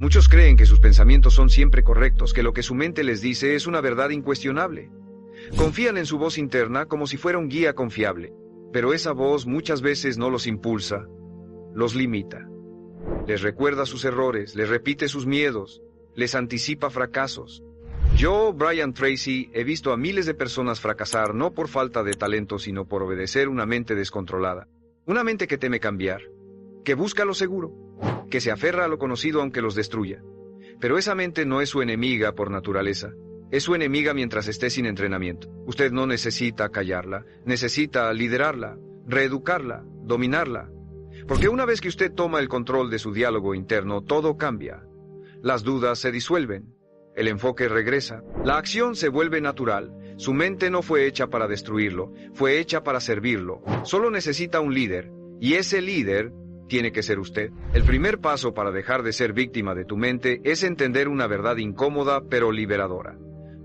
Muchos creen que sus pensamientos son siempre correctos, que lo que su mente les dice es una verdad incuestionable. Confían en su voz interna como si fuera un guía confiable, pero esa voz muchas veces no los impulsa, los limita. Les recuerda sus errores, les repite sus miedos, les anticipa fracasos. Yo, Brian Tracy, he visto a miles de personas fracasar no por falta de talento, sino por obedecer una mente descontrolada. Una mente que teme cambiar, que busca lo seguro, que se aferra a lo conocido aunque los destruya. Pero esa mente no es su enemiga por naturaleza. Es su enemiga mientras esté sin entrenamiento. Usted no necesita callarla, necesita liderarla, reeducarla, dominarla. Porque una vez que usted toma el control de su diálogo interno, todo cambia. Las dudas se disuelven, el enfoque regresa, la acción se vuelve natural. Su mente no fue hecha para destruirlo, fue hecha para servirlo. Solo necesita un líder, y ese líder tiene que ser usted. El primer paso para dejar de ser víctima de tu mente es entender una verdad incómoda pero liberadora.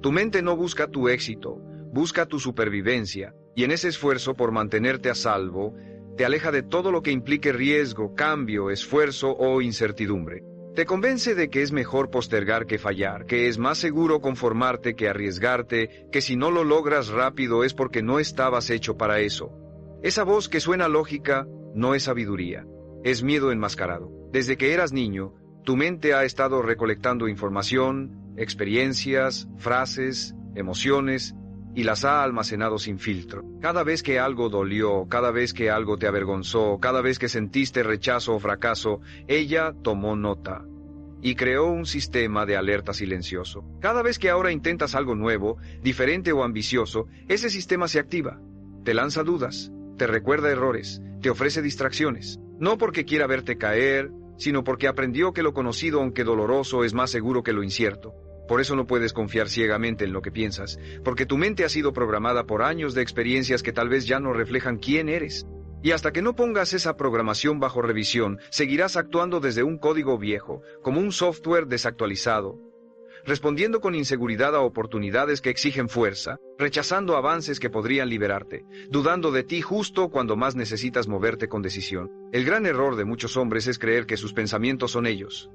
Tu mente no busca tu éxito, busca tu supervivencia, y en ese esfuerzo por mantenerte a salvo, te aleja de todo lo que implique riesgo, cambio, esfuerzo o incertidumbre. Te convence de que es mejor postergar que fallar, que es más seguro conformarte que arriesgarte, que si no lo logras rápido es porque no estabas hecho para eso. Esa voz que suena lógica no es sabiduría, es miedo enmascarado. Desde que eras niño, tu mente ha estado recolectando información, experiencias, frases, emociones, y las ha almacenado sin filtro. Cada vez que algo dolió, cada vez que algo te avergonzó, cada vez que sentiste rechazo o fracaso, ella tomó nota y creó un sistema de alerta silencioso. Cada vez que ahora intentas algo nuevo, diferente o ambicioso, ese sistema se activa. Te lanza dudas, te recuerda errores, te ofrece distracciones. No porque quiera verte caer, sino porque aprendió que lo conocido, aunque doloroso, es más seguro que lo incierto. Por eso no puedes confiar ciegamente en lo que piensas, porque tu mente ha sido programada por años de experiencias que tal vez ya no reflejan quién eres. Y hasta que no pongas esa programación bajo revisión, seguirás actuando desde un código viejo, como un software desactualizado, respondiendo con inseguridad a oportunidades que exigen fuerza, rechazando avances que podrían liberarte, dudando de ti justo cuando más necesitas moverte con decisión. El gran error de muchos hombres es creer que sus pensamientos son ellos,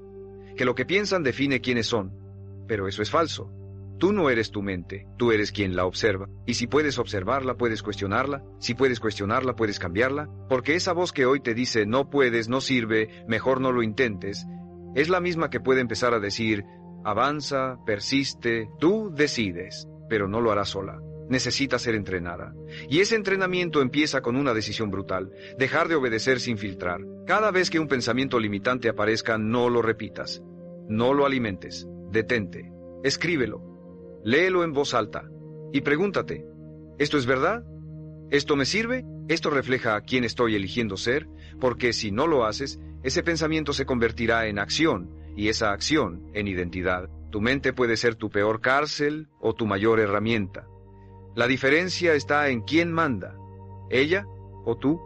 que lo que piensan define quiénes son. Pero eso es falso. Tú no eres tu mente, tú eres quien la observa. Y si puedes observarla, puedes cuestionarla. Si puedes cuestionarla, puedes cambiarla. Porque esa voz que hoy te dice no puedes, no sirve, mejor no lo intentes, es la misma que puede empezar a decir avanza, persiste, tú decides, pero no lo harás sola. Necesita ser entrenada. Y ese entrenamiento empieza con una decisión brutal: dejar de obedecer sin filtrar. Cada vez que un pensamiento limitante aparezca, no lo repitas, no lo alimentes. Detente, escríbelo, léelo en voz alta y pregúntate, ¿esto es verdad? ¿Esto me sirve? ¿Esto refleja a quién estoy eligiendo ser? Porque si no lo haces, ese pensamiento se convertirá en acción y esa acción en identidad. Tu mente puede ser tu peor cárcel o tu mayor herramienta. La diferencia está en quién manda, ella o tú.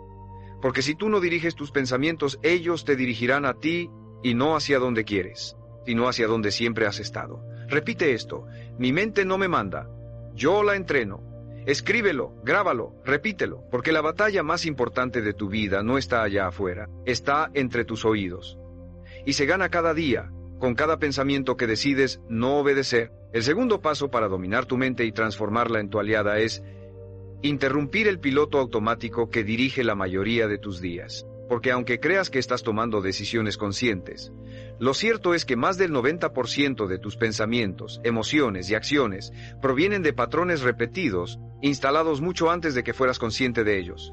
Porque si tú no diriges tus pensamientos, ellos te dirigirán a ti y no hacia donde quieres, sino hacia donde siempre has estado. Repite esto: mi mente no me manda, yo la entreno. Escríbelo, grábalo, repítelo, porque la batalla más importante de tu vida no está allá afuera, está entre tus oídos. Y se gana cada día, con cada pensamiento que decides no obedecer. El segundo paso para dominar tu mente y transformarla en tu aliada es interrumpir el piloto automático que dirige la mayoría de tus días. Porque aunque creas que estás tomando decisiones conscientes, lo cierto es que más del 90% de tus pensamientos, emociones y acciones provienen de patrones repetidos, instalados mucho antes de que fueras consciente de ellos.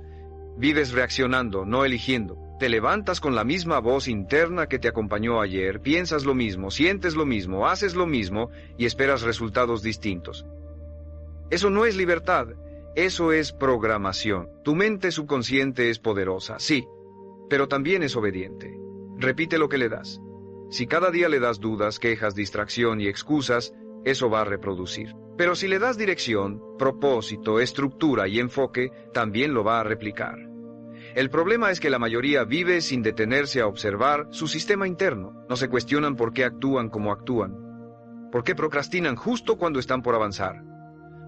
Vives reaccionando, no eligiendo. Te levantas con la misma voz interna que te acompañó ayer, piensas lo mismo, sientes lo mismo, haces lo mismo y esperas resultados distintos. Eso no es libertad, eso es programación. Tu mente subconsciente es poderosa, sí, pero también es obediente. Repite lo que le das. Si cada día le das dudas, quejas, distracción y excusas, eso va a reproducir. Pero si le das dirección, propósito, estructura y enfoque, también lo va a replicar. El problema es que la mayoría vive sin detenerse a observar su sistema interno. No se cuestionan por qué actúan como actúan. ¿Por qué procrastinan justo cuando están por avanzar?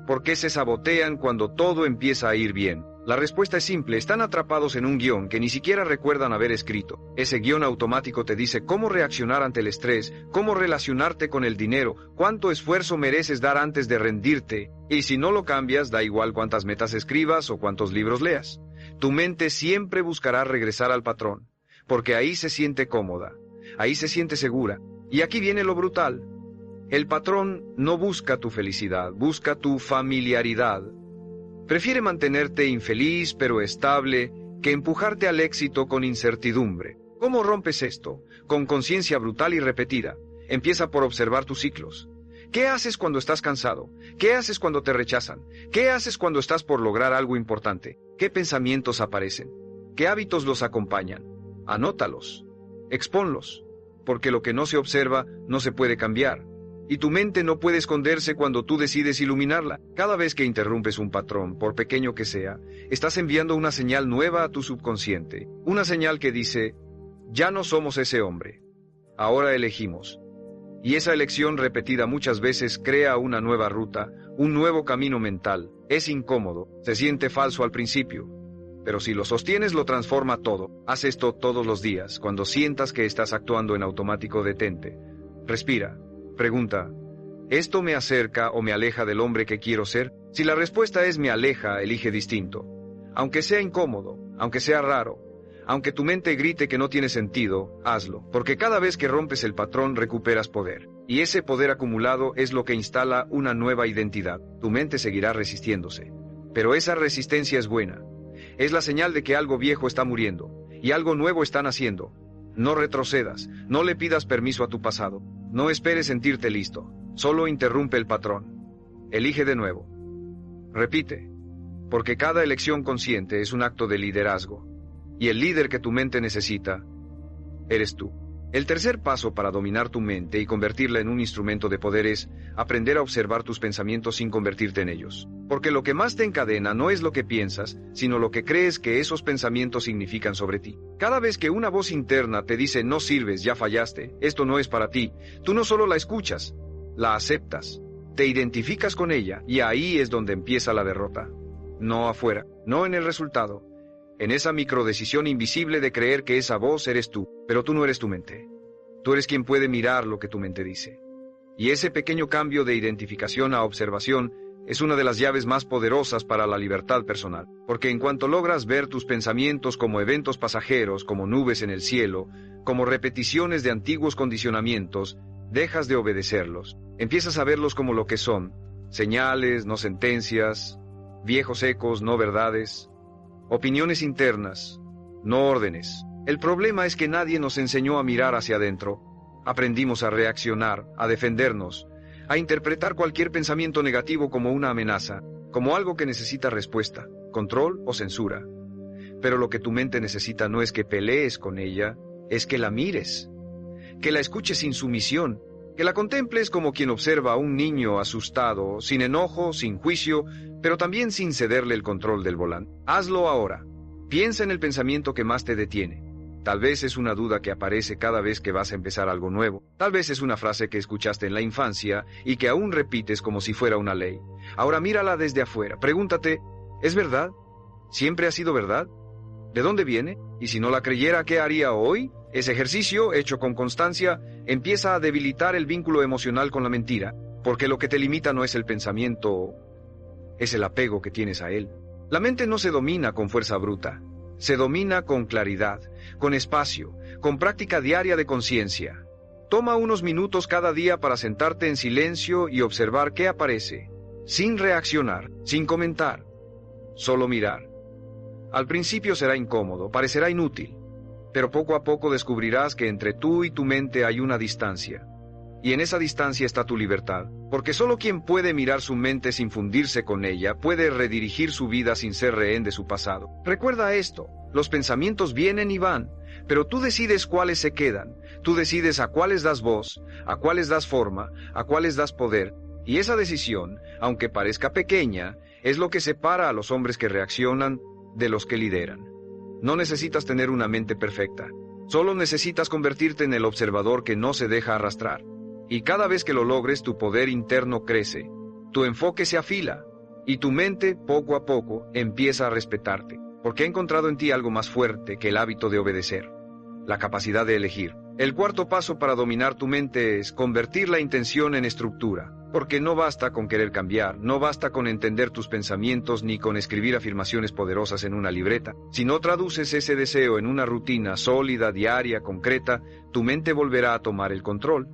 ¿Por qué se sabotean cuando todo empieza a ir bien? La respuesta es simple, están atrapados en un guión que ni siquiera recuerdan haber escrito. Ese guión automático te dice cómo reaccionar ante el estrés, cómo relacionarte con el dinero, cuánto esfuerzo mereces dar antes de rendirte, y si no lo cambias, da igual cuántas metas escribas o cuántos libros leas. Tu mente siempre buscará regresar al patrón, porque ahí se siente cómoda, ahí se siente segura. Y aquí viene lo brutal. El patrón no busca tu felicidad, busca tu familiaridad. Prefiere mantenerte infeliz pero estable que empujarte al éxito con incertidumbre. ¿Cómo rompes esto? Con conciencia brutal y repetida. Empieza por observar tus ciclos. ¿Qué haces cuando estás cansado? ¿Qué haces cuando te rechazan? ¿Qué haces cuando estás por lograr algo importante? ¿Qué pensamientos aparecen? ¿Qué hábitos los acompañan? Anótalos. Expónlos. Porque lo que no se observa no se puede cambiar. Y tu mente no puede esconderse cuando tú decides iluminarla. Cada vez que interrumpes un patrón, por pequeño que sea, estás enviando una señal nueva a tu subconsciente. Una señal que dice, ya no somos ese hombre. Ahora elegimos. Y esa elección repetida muchas veces crea una nueva ruta, un nuevo camino mental. Es incómodo, se siente falso al principio. Pero si lo sostienes lo transforma todo. Haz esto todos los días. Cuando sientas que estás actuando en automático, detente. Respira. Pregunta, ¿esto me acerca o me aleja del hombre que quiero ser? Si la respuesta es me aleja, elige distinto. Aunque sea incómodo, aunque sea raro, aunque tu mente grite que no tiene sentido, hazlo, porque cada vez que rompes el patrón recuperas poder. Y ese poder acumulado es lo que instala una nueva identidad. Tu mente seguirá resistiéndose. Pero esa resistencia es buena. Es la señal de que algo viejo está muriendo, y algo nuevo está naciendo. No retrocedas, no le pidas permiso a tu pasado. No esperes sentirte listo, solo interrumpe el patrón. Elige de nuevo. Repite, porque cada elección consciente es un acto de liderazgo, y el líder que tu mente necesita, eres tú. El tercer paso para dominar tu mente y convertirla en un instrumento de poder es aprender a observar tus pensamientos sin convertirte en ellos. Porque lo que más te encadena no es lo que piensas, sino lo que crees que esos pensamientos significan sobre ti. Cada vez que una voz interna te dice no sirves, ya fallaste, esto no es para ti, tú no solo la escuchas, la aceptas, te identificas con ella y ahí es donde empieza la derrota. No afuera, no en el resultado. En esa microdecisión invisible de creer que esa voz eres tú, pero tú no eres tu mente. Tú eres quien puede mirar lo que tu mente dice. Y ese pequeño cambio de identificación a observación es una de las llaves más poderosas para la libertad personal. Porque en cuanto logras ver tus pensamientos como eventos pasajeros, como nubes en el cielo, como repeticiones de antiguos condicionamientos, dejas de obedecerlos. Empiezas a verlos como lo que son, señales, no sentencias, viejos ecos, no verdades. Opiniones internas, no órdenes. El problema es que nadie nos enseñó a mirar hacia adentro. Aprendimos a reaccionar, a defendernos, a interpretar cualquier pensamiento negativo como una amenaza, como algo que necesita respuesta, control o censura. Pero lo que tu mente necesita no es que pelees con ella, es que la mires, que la escuches sin sumisión, que la contemples como quien observa a un niño asustado, sin enojo, sin juicio, pero también sin cederle el control del volante. Hazlo ahora. Piensa en el pensamiento que más te detiene. Tal vez es una duda que aparece cada vez que vas a empezar algo nuevo. Tal vez es una frase que escuchaste en la infancia y que aún repites como si fuera una ley. Ahora mírala desde afuera. Pregúntate, ¿es verdad? ¿Siempre ha sido verdad? ¿De dónde viene? Y si no la creyera, ¿qué haría hoy? Ese ejercicio, hecho con constancia, empieza a debilitar el vínculo emocional con la mentira, porque lo que te limita no es el pensamiento, es el apego que tienes a él. La mente no se domina con fuerza bruta, se domina con claridad, con espacio, con práctica diaria de conciencia. Toma unos minutos cada día para sentarte en silencio y observar qué aparece, sin reaccionar, sin comentar, solo mirar. Al principio será incómodo, parecerá inútil, pero poco a poco descubrirás que entre tú y tu mente hay una distancia. Y en esa distancia está tu libertad, porque solo quien puede mirar su mente sin fundirse con ella puede redirigir su vida sin ser rehén de su pasado. Recuerda esto, los pensamientos vienen y van, pero tú decides cuáles se quedan, tú decides a cuáles das voz, a cuáles das forma, a cuáles das poder, y esa decisión, aunque parezca pequeña, es lo que separa a los hombres que reaccionan de los que lideran. No necesitas tener una mente perfecta, solo necesitas convertirte en el observador que no se deja arrastrar. Y cada vez que lo logres, tu poder interno crece, tu enfoque se afila, Y tu mente, poco a poco, empieza a respetarte, porque ha encontrado en ti algo más fuerte que el hábito de obedecer, la capacidad de elegir. El cuarto paso para dominar tu mente es convertir la intención en estructura, porque no basta con querer cambiar, no basta con entender tus pensamientos ni con escribir afirmaciones poderosas en una libreta. Si no traduces ese deseo en una rutina sólida, diaria, concreta, tu mente volverá a tomar el control.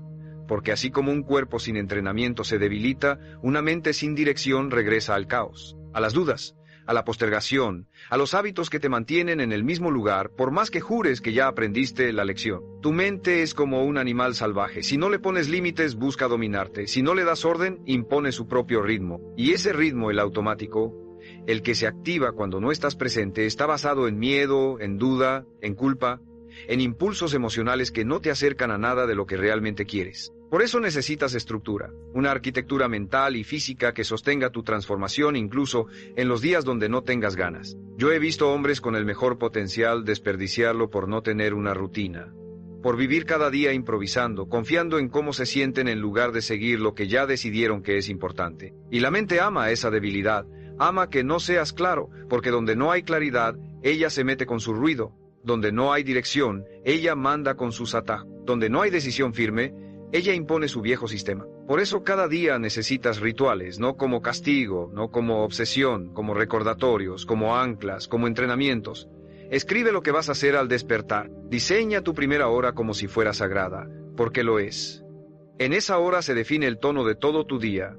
Porque así como un cuerpo sin entrenamiento se debilita, una mente sin dirección regresa al caos, a las dudas, a la postergación, a los hábitos que te mantienen en el mismo lugar, por más que jures que ya aprendiste la lección. Tu mente es como un animal salvaje. Si no le pones límites, busca dominarte. Si no le das orden, impone su propio ritmo. Y ese ritmo, el automático, el que se activa cuando no estás presente, está basado en miedo, en duda, en culpa, en impulsos emocionales que no te acercan a nada de lo que realmente quieres. Por eso necesitas estructura, una arquitectura mental y física que sostenga tu transformación incluso en los días donde no tengas ganas. Yo he visto hombres con el mejor potencial desperdiciarlo por no tener una rutina, por vivir cada día improvisando, confiando en cómo se sienten en lugar de seguir lo que ya decidieron que es importante. Y la mente ama esa debilidad, ama que no seas claro, porque donde no hay claridad, ella se mete con su ruido. Donde no hay dirección, ella manda con sus atajos. Donde no hay decisión firme, ella impone su viejo sistema. Por eso cada día necesitas rituales, no como castigo, no como obsesión, como recordatorios, como anclas, como entrenamientos. Escribe lo que vas a hacer al despertar. Diseña tu primera hora como si fuera sagrada, porque lo es. En esa hora se define el tono de todo tu día.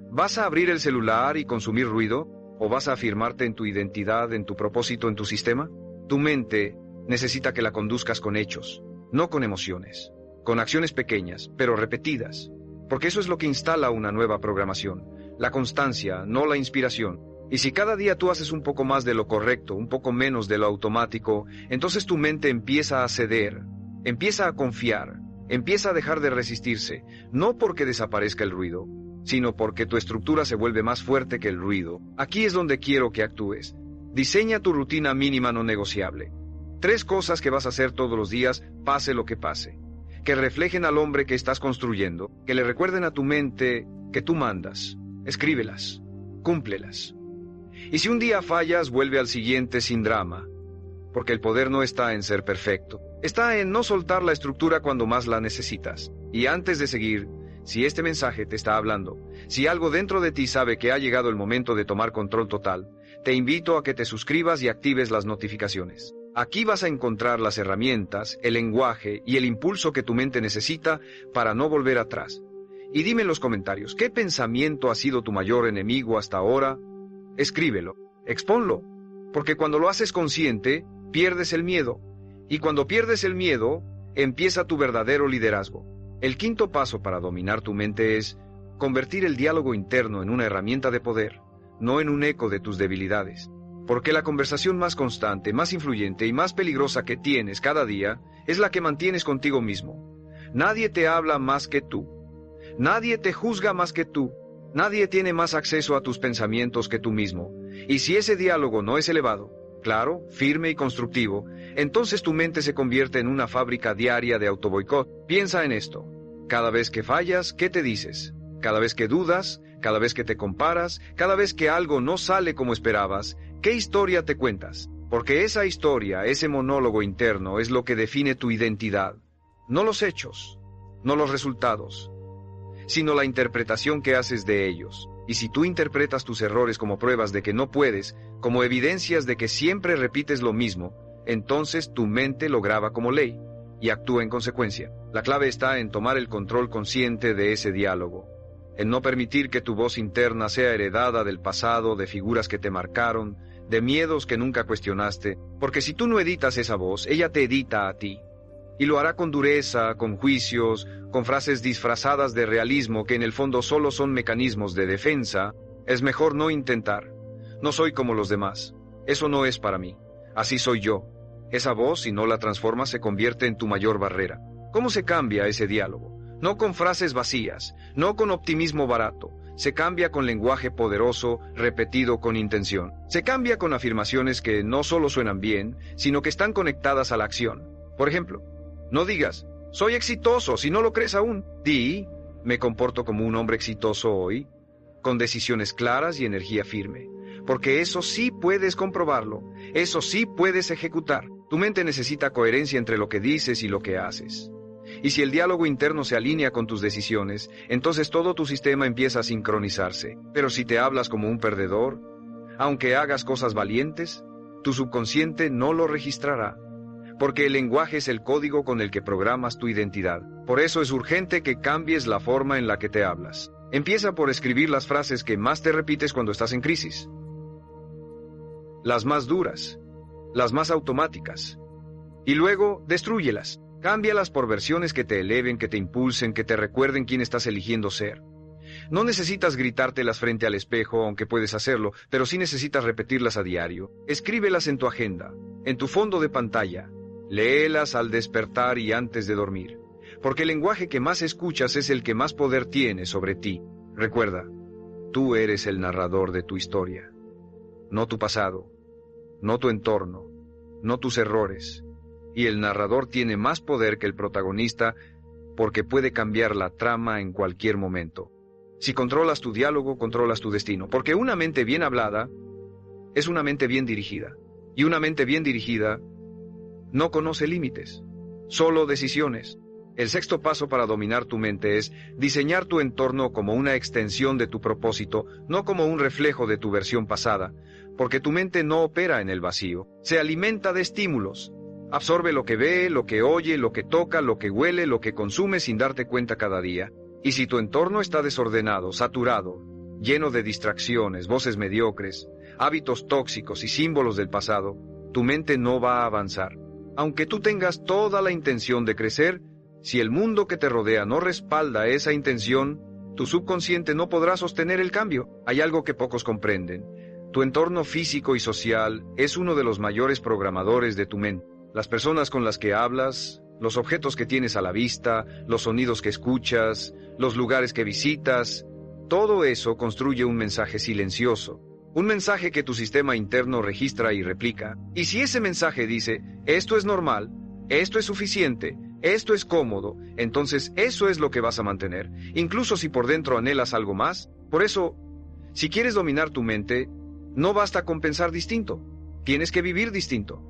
¿Vas a abrir el celular y consumir ruido? ¿O vas a afirmarte en tu identidad, en tu propósito, en tu sistema? Tu mente necesita que la conduzcas con hechos, no con emociones. Con acciones pequeñas, pero repetidas, porque eso es lo que instala una nueva programación, la constancia, no la inspiración. Y si cada día tú haces un poco más de lo correcto, un poco menos de lo automático, entonces tu mente empieza a ceder, empieza a confiar, empieza a dejar de resistirse, no porque desaparezca el ruido, sino porque tu estructura se vuelve más fuerte que el ruido. Aquí es donde quiero que actúes. Diseña tu rutina mínima no negociable. 3 cosas que vas a hacer todos los días, pase lo que pase. Que reflejen al hombre que estás construyendo, que le recuerden a tu mente que tú mandas. Escríbelas, cúmplelas. Y si un día fallas, vuelve al siguiente sin drama, porque el poder no está en ser perfecto, está en no soltar la estructura cuando más la necesitas. Y antes de seguir, si este mensaje te está hablando, si algo dentro de ti sabe que ha llegado el momento de tomar control total, te invito a que te suscribas y actives las notificaciones. Aquí vas a encontrar las herramientas, el lenguaje y el impulso que tu mente necesita para no volver atrás. Y dime en los comentarios, ¿qué pensamiento ha sido tu mayor enemigo hasta ahora? Escríbelo, expónlo, porque cuando lo haces consciente, pierdes el miedo. Y cuando pierdes el miedo, empieza tu verdadero liderazgo. El quinto paso para dominar tu mente es convertir el diálogo interno en una herramienta de poder, no en un eco de tus debilidades. Porque la conversación más constante, más influyente y más peligrosa que tienes cada día es la que mantienes contigo mismo. Nadie te habla más que tú. Nadie te juzga más que tú. Nadie tiene más acceso a tus pensamientos que tú mismo. Y si ese diálogo no es elevado, claro, firme y constructivo, entonces tu mente se convierte en una fábrica diaria de autoboicot. Piensa en esto. Cada vez que fallas, ¿qué te dices? Cada vez que dudas, cada vez que te comparas, cada vez que algo no sale como esperabas, ¿qué historia te cuentas? Porque esa historia, ese monólogo interno es lo que define tu identidad. No los hechos, no los resultados, sino la interpretación que haces de ellos. Y si tú interpretas tus errores como pruebas de que no puedes, como evidencias de que siempre repites lo mismo, entonces tu mente lo graba como ley y actúa en consecuencia. La clave está en tomar el control consciente de ese diálogo, en no permitir que tu voz interna sea heredada del pasado, de figuras que te marcaron, de miedos que nunca cuestionaste, porque si tú no editas esa voz, ella te edita a ti. Y lo hará con dureza, con juicios, con frases disfrazadas de realismo que en el fondo solo son mecanismos de defensa. Es mejor no intentar. No soy como los demás. Eso no es para mí. Así soy yo. Esa voz, si no la transformas, se convierte en tu mayor barrera. ¿Cómo se cambia ese diálogo? No con frases vacías, no con optimismo barato. Se cambia con lenguaje poderoso, repetido con intención. Se cambia con afirmaciones que no solo suenan bien, sino que están conectadas a la acción. Por ejemplo, no digas, soy exitoso, si no lo crees aún. Di, me comporto como un hombre exitoso hoy. con decisiones claras y energía firme. Porque eso sí puedes comprobarlo, eso sí puedes ejecutar. Tu mente necesita coherencia entre lo que dices y lo que haces. Y si el diálogo interno se alinea con tus decisiones, entonces todo tu sistema empieza a sincronizarse. Pero si te hablas como un perdedor, aunque hagas cosas valientes, tu subconsciente no lo registrará. Porque el lenguaje es el código con el que programas tu identidad. Por eso es urgente que cambies la forma en la que te hablas. Empieza por escribir las frases que más te repites cuando estás en crisis. Las más duras, las más automáticas. Y luego, destrúyelas. Cámbialas por versiones que te eleven, que te impulsen, que te recuerden quién estás eligiendo ser. No necesitas gritártelas frente al espejo, aunque puedes hacerlo, pero sí necesitas repetirlas a diario. Escríbelas en tu agenda, en tu fondo de pantalla. Léelas al despertar y antes de dormir. Porque el lenguaje que más escuchas es el que más poder tiene sobre ti. Recuerda, tú eres el narrador de tu historia. No tu pasado, no tu entorno, no tus errores. Y el narrador tiene más poder que el protagonista porque puede cambiar la trama en cualquier momento. Si controlas tu diálogo, controlas tu destino. Porque una mente bien hablada es una mente bien dirigida. Y una mente bien dirigida no conoce límites, solo decisiones. El sexto paso para dominar tu mente es diseñar tu entorno como una extensión de tu propósito, no como un reflejo de tu versión pasada, porque tu mente no opera en el vacío, se alimenta de estímulos. Absorbe lo que ve, lo que oye, lo que toca, lo que huele, lo que consume sin darte cuenta cada día. Y si tu entorno está desordenado, saturado, lleno de distracciones, voces mediocres, hábitos tóxicos y símbolos del pasado, tu mente no va a avanzar. Aunque tú tengas toda la intención de crecer, si el mundo que te rodea no respalda esa intención, tu subconsciente no podrá sostener el cambio. Hay algo que pocos comprenden. Tu entorno físico y social es uno de los mayores programadores de tu mente. Las personas con las que hablas, los objetos que tienes a la vista, los sonidos que escuchas, los lugares que visitas, todo eso construye un mensaje silencioso. Un mensaje que tu sistema interno registra y replica. Y si ese mensaje dice, esto es normal, esto es suficiente, esto es cómodo, entonces eso es lo que vas a mantener, incluso si por dentro anhelas algo más. Por eso, si quieres dominar tu mente, no basta con pensar distinto, tienes que vivir distinto.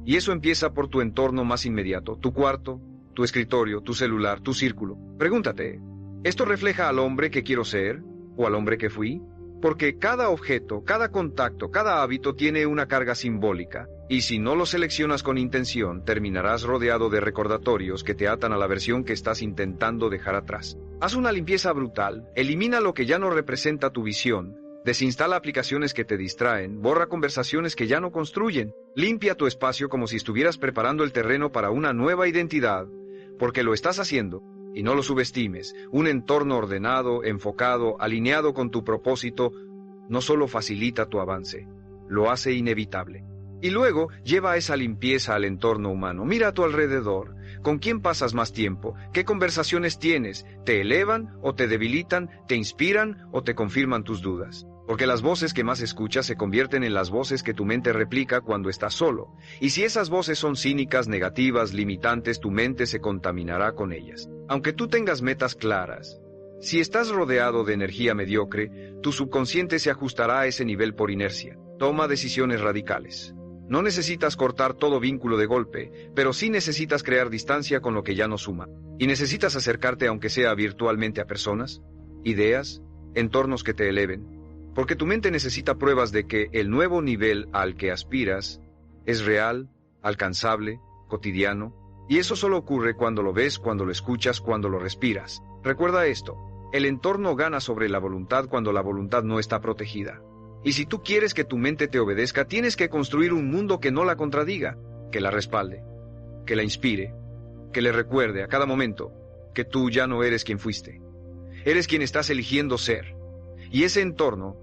Y eso empieza por tu entorno más inmediato, tu cuarto, tu escritorio, tu celular, tu círculo. Pregúntate, ¿esto refleja al hombre que quiero ser o al hombre que fui? Porque cada objeto, cada contacto, cada hábito tiene una carga simbólica, y si no lo seleccionas con intención, terminarás rodeado de recordatorios que te atan a la versión que estás intentando dejar atrás. Haz una limpieza brutal, elimina lo que ya no representa tu visión, desinstala aplicaciones que te distraen, borra conversaciones que ya no construyen, limpia tu espacio como si estuvieras preparando el terreno para una nueva identidad, porque lo estás haciendo. Y no lo subestimes, un entorno ordenado, enfocado, alineado con tu propósito, no solo facilita tu avance, lo hace inevitable. Y luego, lleva esa limpieza al entorno humano. Mira a tu alrededor. ¿Con quién pasas más tiempo? ¿Qué conversaciones tienes? ¿Te elevan o te debilitan? ¿Te inspiran o te confirman tus dudas? Porque las voces que más escuchas se convierten en las voces que tu mente replica cuando estás solo. Y si esas voces son cínicas, negativas, limitantes, tu mente se contaminará con ellas. Aunque tú tengas metas claras, si estás rodeado de energía mediocre, tu subconsciente se ajustará a ese nivel por inercia. Toma decisiones radicales. No necesitas cortar todo vínculo de golpe, pero sí necesitas crear distancia con lo que ya no suma. Y necesitas acercarte aunque sea virtualmente a personas, ideas, entornos que te eleven. Porque tu mente necesita pruebas de que el nuevo nivel al que aspiras es real, alcanzable, cotidiano. Y eso solo ocurre cuando lo ves, cuando lo escuchas, cuando lo respiras. Recuerda esto, el entorno gana sobre la voluntad cuando la voluntad no está protegida. Y si tú quieres que tu mente te obedezca, tienes que construir un mundo que no la contradiga, que la respalde, que la inspire, que le recuerde a cada momento que tú ya no eres quien fuiste. Eres quien estás eligiendo ser. Y ese entorno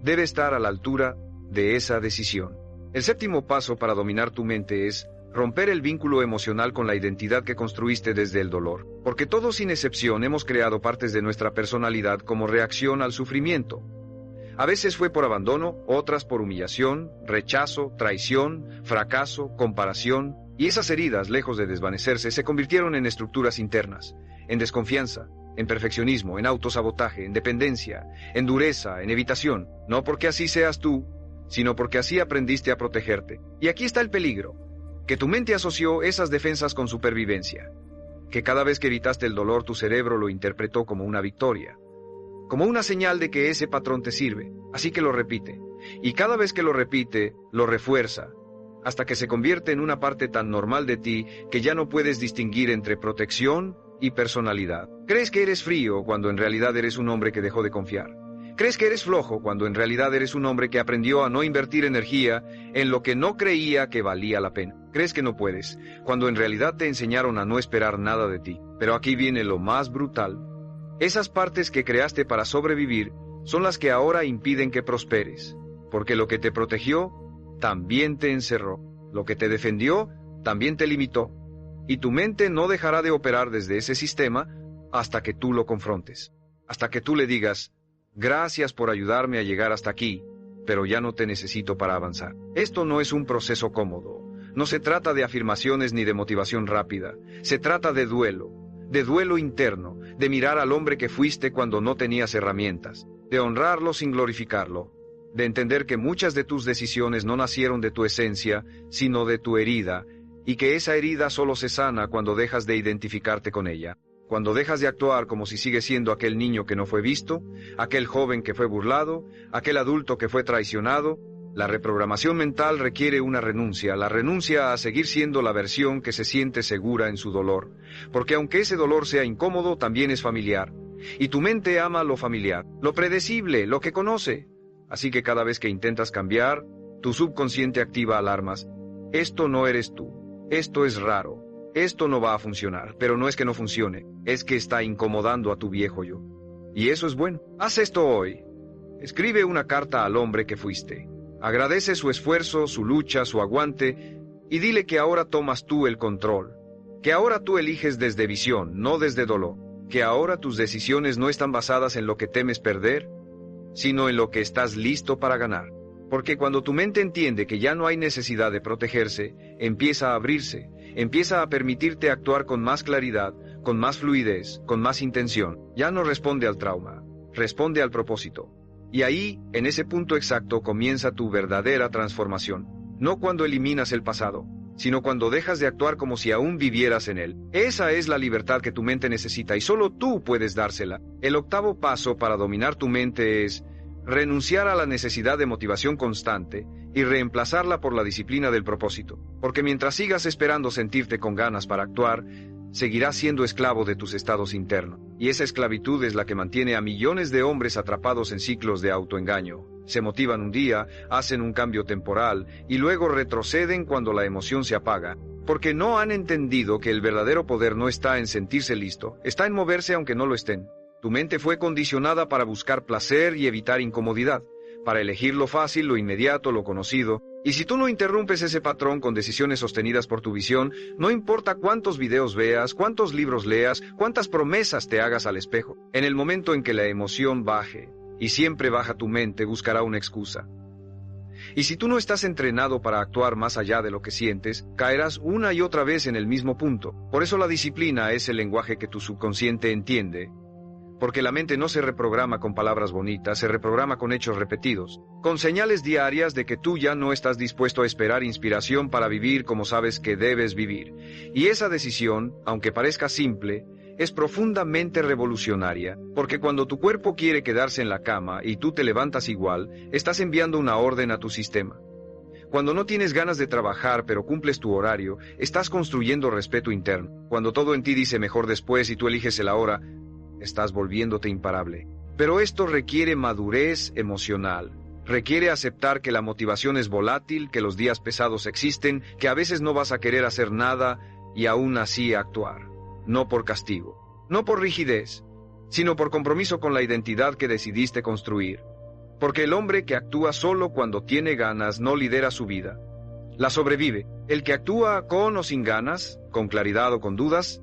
debe estar a la altura de esa decisión. El séptimo paso para dominar tu mente es romper el vínculo emocional con la identidad que construiste desde el dolor. Porque todos sin excepción hemos creado partes de nuestra personalidad como reacción al sufrimiento. A veces fue por abandono, otras por humillación, rechazo, traición, fracaso, comparación, y esas heridas, lejos de desvanecerse, se convirtieron en estructuras internas, en desconfianza, en perfeccionismo, en autosabotaje, en dependencia, en dureza, en evitación, no porque así seas tú, sino porque así aprendiste a protegerte. Y aquí está el peligro, que tu mente asoció esas defensas con supervivencia, que cada vez que evitaste el dolor tu cerebro lo interpretó como una victoria, como una señal de que ese patrón te sirve, así que lo repite, y cada vez que lo repite, lo refuerza, hasta que se convierte en una parte tan normal de ti que ya no puedes distinguir entre protección y personalidad. Crees que eres frío cuando en realidad eres un hombre que dejó de confiar. Crees que eres flojo cuando en realidad eres un hombre que aprendió a no invertir energía en lo que no creía que valía la pena. Crees que no puedes, cuando en realidad te enseñaron a no esperar nada de ti. Pero aquí viene lo más brutal. Esas partes que creaste para sobrevivir son las que ahora impiden que prosperes, porque lo que te protegió también te encerró. Lo que te defendió también te limitó. Y tu mente no dejará de operar desde ese sistema hasta que tú lo confrontes. Hasta que tú le digas, gracias por ayudarme a llegar hasta aquí, pero ya no te necesito para avanzar. Esto no es un proceso cómodo. No se trata de afirmaciones ni de motivación rápida. Se trata de duelo interno, de mirar al hombre que fuiste cuando no tenías herramientas, de honrarlo sin glorificarlo, de entender que muchas de tus decisiones no nacieron de tu esencia, sino de tu herida, y que esa herida solo se sana cuando dejas de identificarte con ella, cuando dejas de actuar como si sigues siendo aquel niño que no fue visto, aquel joven que fue burlado, aquel adulto que fue traicionado. La reprogramación mental requiere una renuncia, la renuncia a seguir siendo la versión que se siente segura en su dolor, porque aunque ese dolor sea incómodo, también es familiar, y tu mente ama lo familiar, lo predecible, lo que conoce. Así que cada vez que intentas cambiar, tu subconsciente activa alarmas. Esto no eres tú. Esto es raro. Esto no va a funcionar. Pero no es que no funcione. Es que está incomodando a tu viejo yo. Y eso es bueno. Haz esto hoy. Escribe una carta al hombre que fuiste. Agradece su esfuerzo, su lucha, su aguante, y dile que ahora tomas tú el control. Que ahora tú eliges desde visión, no desde dolor. Que ahora tus decisiones no están basadas en lo que temes perder, sino en lo que estás listo para ganar. Porque cuando tu mente entiende que ya no hay necesidad de protegerse, empieza a abrirse, empieza a permitirte actuar con más claridad, con más fluidez, con más intención. Ya no responde al trauma, responde al propósito. Y ahí, en ese punto exacto, comienza tu verdadera transformación. No cuando eliminas el pasado, sino cuando dejas de actuar como si aún vivieras en él. Esa es la libertad que tu mente necesita y solo tú puedes dársela. El octavo paso para dominar tu mente es renunciar a la necesidad de motivación constante y reemplazarla por la disciplina del propósito. Porque mientras sigas esperando sentirte con ganas para actuar, seguirás siendo esclavo de tus estados internos. Y esa esclavitud es la que mantiene a millones de hombres atrapados en ciclos de autoengaño. Se motivan un día, hacen un cambio temporal y luego retroceden cuando la emoción se apaga, porque no han entendido que el verdadero poder no está en sentirse listo, está en moverse aunque no lo estén. Tu mente fue condicionada para buscar placer y evitar incomodidad, para elegir lo fácil, lo inmediato, lo conocido. Y si tú no interrumpes ese patrón con decisiones sostenidas por tu visión, no importa cuántos videos veas, cuántos libros leas, cuántas promesas te hagas al espejo, en el momento en que la emoción baje, y siempre baja tu mente, buscará una excusa. Y si tú no estás entrenado para actuar más allá de lo que sientes, caerás una y otra vez en el mismo punto. Por eso la disciplina es el lenguaje que tu subconsciente entiende. Porque la mente no se reprograma con palabras bonitas, se reprograma con hechos repetidos, con señales diarias de que tú ya no estás dispuesto a esperar inspiración para vivir como sabes que debes vivir. Y esa decisión, aunque parezca simple, es profundamente revolucionaria, porque cuando tu cuerpo quiere quedarse en la cama y tú te levantas igual, estás enviando una orden a tu sistema. Cuando no tienes ganas de trabajar pero cumples tu horario, estás construyendo respeto interno. Cuando todo en ti dice mejor después y tú eliges el ahora, estás volviéndote imparable. Pero esto requiere madurez emocional. Requiere aceptar que la motivación es volátil, que los días pesados existen, que a veces no vas a querer hacer nada y aún así actuar. No por castigo, no por rigidez, sino por compromiso con la identidad que decidiste construir. Porque el hombre que actúa solo cuando tiene ganas no lidera su vida. La sobrevive. El que actúa con o sin ganas, con claridad o con dudas,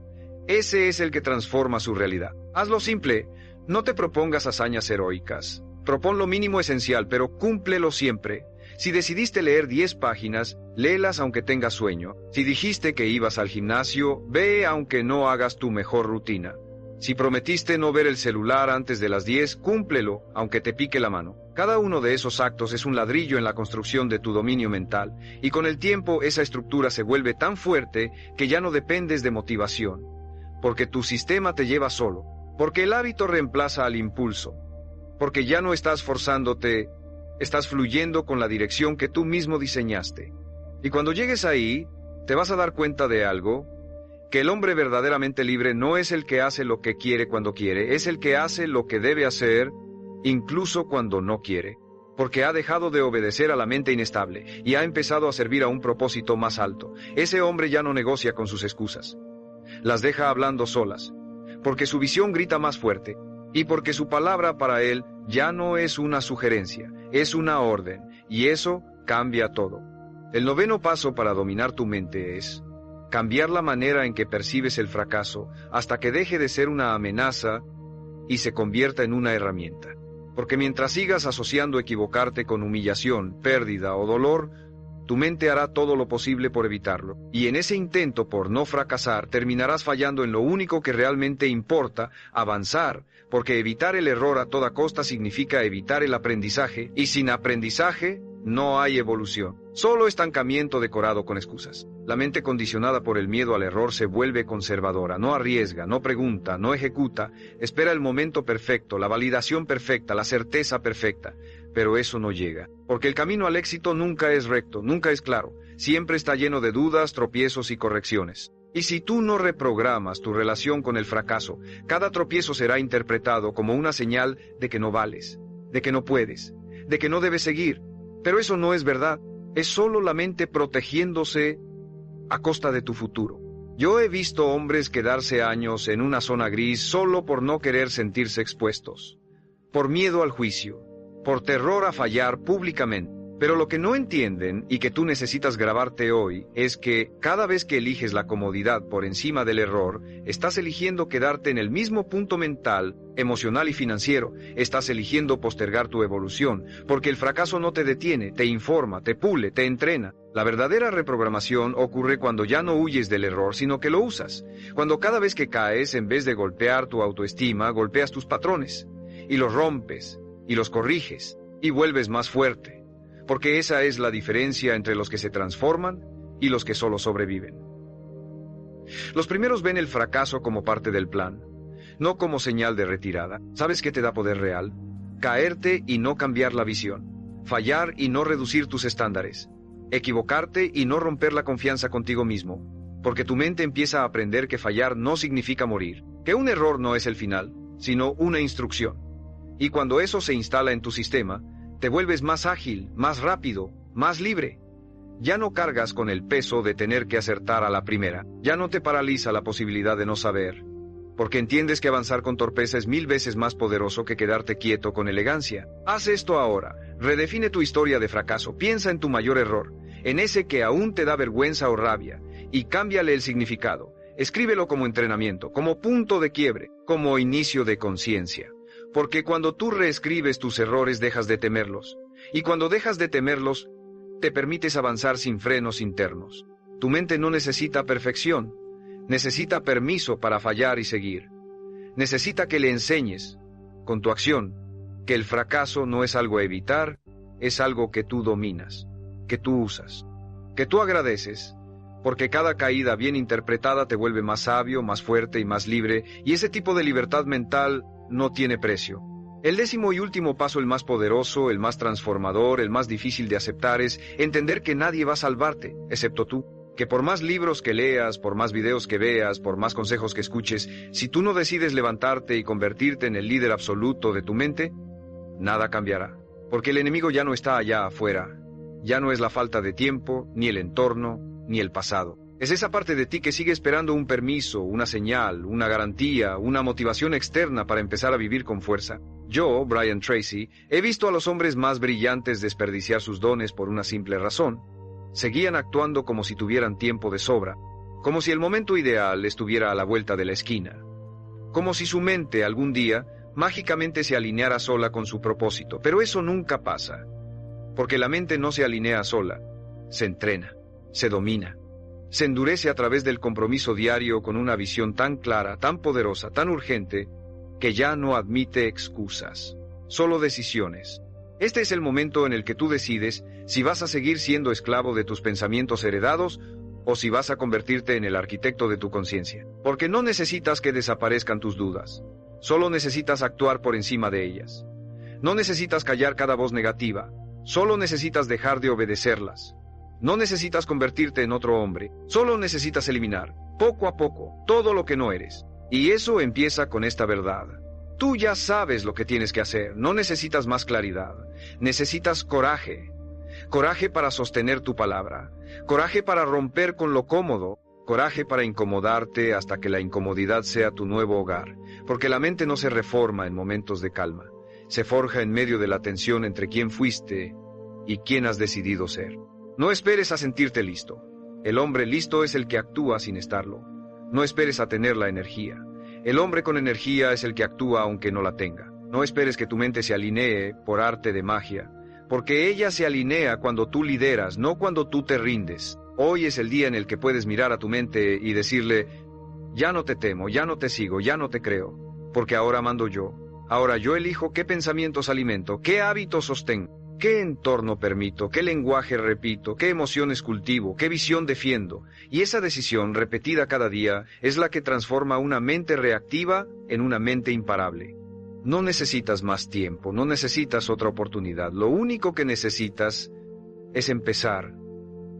ese es el que transforma su realidad. Hazlo simple, no te propongas hazañas heroicas. Propón lo mínimo esencial, pero cúmplelo siempre. Si decidiste leer 10 páginas, léelas aunque tengas sueño. Si dijiste que ibas al gimnasio, ve aunque no hagas tu mejor rutina. Si prometiste no ver el celular antes de las 10, cúmplelo, aunque te pique la mano. Cada uno de esos actos es un ladrillo en la construcción de tu dominio mental, y con el tiempo esa estructura se vuelve tan fuerte que ya no dependes de motivación, porque tu sistema te lleva solo, porque el hábito reemplaza al impulso, porque ya no estás forzándote, estás fluyendo con la dirección que tú mismo diseñaste. Y cuando llegues ahí, te vas a dar cuenta de algo, que el hombre verdaderamente libre no es el que hace lo que quiere cuando quiere, es el que hace lo que debe hacer, incluso cuando no quiere, porque ha dejado de obedecer a la mente inestable y ha empezado a servir a un propósito más alto. Ese hombre ya no negocia con sus excusas, las deja hablando solas, porque su visión grita más fuerte, y porque su palabra para él ya no es una sugerencia, es una orden, y eso cambia todo. El noveno paso para dominar tu mente es cambiar la manera en que percibes el fracaso hasta que deje de ser una amenaza y se convierta en una herramienta. Porque mientras sigas asociando equivocarte con humillación, pérdida o dolor, tu mente hará todo lo posible por evitarlo. Y en ese intento por no fracasar, terminarás fallando en lo único que realmente importa, avanzar, porque evitar el error a toda costa significa evitar el aprendizaje, y sin aprendizaje no hay evolución. Solo estancamiento decorado con excusas. La mente condicionada por el miedo al error se vuelve conservadora, no arriesga, no pregunta, no ejecuta, espera el momento perfecto, la validación perfecta, la certeza perfecta. Pero eso no llega, porque el camino al éxito nunca es recto, nunca es claro, siempre está lleno de dudas, tropiezos y correcciones. Y si tú no reprogramas tu relación con el fracaso, cada tropiezo será interpretado como una señal de que no vales, de que no puedes, de que no debes seguir. Pero eso no es verdad, es solo la mente protegiéndose a costa de tu futuro. Yo he visto hombres quedarse años en una zona gris solo por no querer sentirse expuestos, por miedo al juicio, por terror a fallar públicamente. Pero lo que no entienden y que tú necesitas grabarte hoy es que cada vez que eliges la comodidad por encima del error, estás eligiendo quedarte en el mismo punto mental, emocional y financiero. Estás eligiendo postergar tu evolución, porque el fracaso no te detiene, te informa, te pule, te entrena. La verdadera reprogramación ocurre cuando ya no huyes del error, sino que lo usas. Cuando cada vez que caes, en vez de golpear tu autoestima, golpeas tus patrones, y los rompes, y los corriges, y vuelves más fuerte. Porque esa es la diferencia entre los que se transforman y los que solo sobreviven. Los primeros ven el fracaso como parte del plan, no como señal de retirada. ¿Sabes qué te da poder real? Caerte y no cambiar la visión, fallar y no reducir tus estándares, equivocarte y no romper la confianza contigo mismo, porque tu mente empieza a aprender que fallar no significa morir, que un error no es el final, sino una instrucción. Y cuando eso se instala en tu sistema, te vuelves más ágil, más rápido, más libre. Ya no cargas con el peso de tener que acertar a la primera. Ya no te paraliza la posibilidad de no saber. Porque entiendes que avanzar con torpeza es 1000 veces más poderoso que quedarte quieto con elegancia. Haz esto ahora. Redefine tu historia de fracaso. Piensa en tu mayor error, en ese que aún te da vergüenza o rabia, y cámbiale el significado. Escríbelo como entrenamiento, como punto de quiebre, como inicio de conciencia. Porque cuando tú reescribes tus errores dejas de temerlos, y cuando dejas de temerlos, te permites avanzar sin frenos internos. Tu mente no necesita perfección, necesita permiso para fallar y seguir. Necesita que le enseñes, con tu acción, que el fracaso no es algo a evitar, es algo que tú dominas, que tú usas, que tú agradeces, porque cada caída bien interpretada te vuelve más sabio, más fuerte y más libre, y ese tipo de libertad mental no tiene precio. El 10º y último paso, el más poderoso, el más transformador, el más difícil de aceptar, es entender que nadie va a salvarte, excepto tú. Que por más libros que leas, por más videos que veas, por más consejos que escuches, si tú no decides levantarte y convertirte en el líder absoluto de tu mente, nada cambiará. Porque el enemigo ya no está allá afuera. Ya no es la falta de tiempo, ni el entorno, ni el pasado. Es esa parte de ti que sigue esperando un permiso, una señal, una garantía, una motivación externa para empezar a vivir con fuerza. Yo, Brian Tracy, he visto a los hombres más brillantes desperdiciar sus dones por una simple razón. Seguían actuando como si tuvieran tiempo de sobra, como si el momento ideal estuviera a la vuelta de la esquina, como si su mente algún día mágicamente se alineara sola con su propósito. Pero eso nunca pasa, porque la mente no se alinea sola, se entrena, se domina. Se endurece a través del compromiso diario con una visión tan clara, tan poderosa, tan urgente, que ya no admite excusas, solo decisiones. Este es el momento en el que tú decides si vas a seguir siendo esclavo de tus pensamientos heredados o si vas a convertirte en el arquitecto de tu conciencia. Porque no necesitas que desaparezcan tus dudas, solo necesitas actuar por encima de ellas. No necesitas callar cada voz negativa, solo necesitas dejar de obedecerlas. No necesitas convertirte en otro hombre, solo necesitas eliminar, poco a poco, todo lo que no eres. Y eso empieza con esta verdad. Tú ya sabes lo que tienes que hacer, no necesitas más claridad, necesitas coraje. Coraje para sostener tu palabra, coraje para romper con lo cómodo, coraje para incomodarte hasta que la incomodidad sea tu nuevo hogar, porque la mente no se reforma en momentos de calma, se forja en medio de la tensión entre quién fuiste y quién has decidido ser. No esperes a sentirte listo. El hombre listo es el que actúa sin estarlo. No esperes a tener la energía. El hombre con energía es el que actúa aunque no la tenga. No esperes que tu mente se alinee por arte de magia, porque ella se alinea cuando tú lideras, no cuando tú te rindes. Hoy es el día en el que puedes mirar a tu mente y decirle, ya no te temo, ya no te sigo, ya no te creo, porque ahora mando yo. Ahora yo elijo qué pensamientos alimento, qué hábitos sostengo. ¿Qué entorno permito? ¿Qué lenguaje repito? ¿Qué emociones cultivo? ¿Qué visión defiendo? Y esa decisión, repetida cada día, es la que transforma una mente reactiva en una mente imparable. No necesitas más tiempo, no necesitas otra oportunidad. Lo único que necesitas es empezar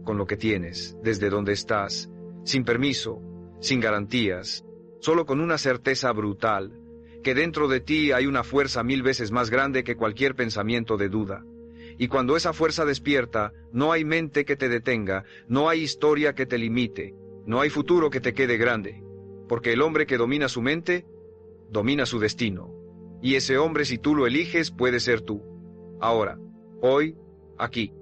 con lo que tienes, desde donde estás, sin permiso, sin garantías, solo con una certeza brutal, que dentro de ti hay una fuerza 1000 veces más grande que cualquier pensamiento de duda. Y cuando esa fuerza despierta, no hay mente que te detenga, no hay historia que te limite, no hay futuro que te quede grande, porque el hombre que domina su mente, domina su destino. Y ese hombre, si tú lo eliges, puede ser tú. Ahora, hoy, aquí.